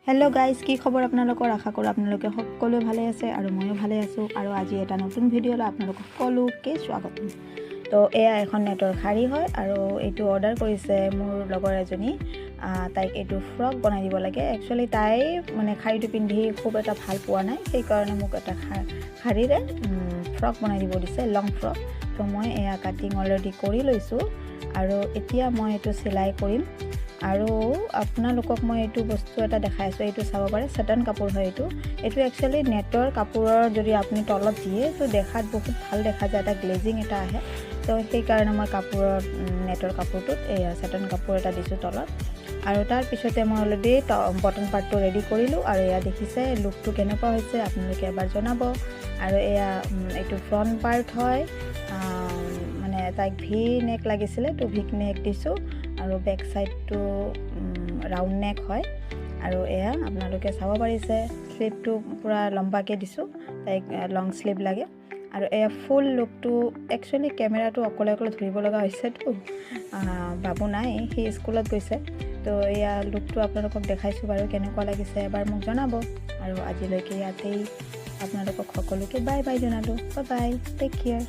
Hello' guys, কি খবৰ আপোনালোকৰ? আশা কৰোঁ আপোনালোকে সকলোৱে ভালে আছে আৰু ময়ো ভালে আছোঁ। আৰু আজি এটা নতুন ভিডিঅ'লৈ আপোনালোকক সকলোকে স্বাগতম। তো এয়া এখন নেটৰ শাৰী হয় আৰু এইটো অৰ্ডাৰ কৰিছে মোৰ লগৰ এজনী। তাইক এইটো ফ্ৰক বনাই দিব লাগে। একচুৱেলি তাই মানে শাৰীটো পিন্ধি খুব এটা ভাল পোৱা নাই, সেইকাৰণে মোক এটা শাৰীৰে ফ্ৰক বনাই দিব দিছে, লং ফ্ৰক। তো মই এয়া কাটিং অলৰেডি কৰি লৈছোঁ আৰু এতিয়া মই এইটো চিলাই কৰিম। আৰু আপোনালোকক মই এইটো বস্তু এটা দেখাই আছোঁ, এইটো চাব পাৰে, চেটন কাপোৰ হয়। এইটো একচুৱেলি নেটৰ কাপোৰৰ যদি আপুনি তলত দিয়ে তো দেখাত বহুত ভাল দেখা যায়, এটা গ্লেজিং এটা আহে। তো সেইকাৰণে মই নেটৰ কাপোৰটোত এয়া চেটন কাপোৰ এটা দিছোঁ তলত। আৰু তাৰপিছতে মই অলৰেডি বটন পাৰ্টটো ৰেডি কৰিলোঁ। আৰু এয়া দেখিছে লুকটো কেনেকুৱা হৈছে আপোনালোকে এবাৰ জনাব। আৰু এয়া এইটো ফ্ৰণ্ট পাৰ্ট হয়, মানে তাইক ভি নেক লাগিছিলে তো ভি নেক দিছোঁ। আৰু বেক চাইডটো ৰাউণ্ড নেক হয়। আৰু এয়া আপোনালোকে চাব পাৰিছে শ্লিভটো পূৰা লম্বাকৈ দিছোঁ, তাইক লং শ্লিভ লাগে। আৰু এয়া ফুল লুকটো একচুৱেলি কেমেৰাটো অকলে ধৰিব লগা হৈছেতো, বাবু নাই, সি স্কুলত গৈছে। তো এয়া লুকটো আপোনালোকক দেখাইছোঁ বাৰু, কেনেকুৱা লাগিছে এবাৰ মোক জনাব। আৰু আজিলৈকে ইয়াতেই আপোনালোকক সকলোকে বাই বাই জনালোঁ। Bye bye, take care.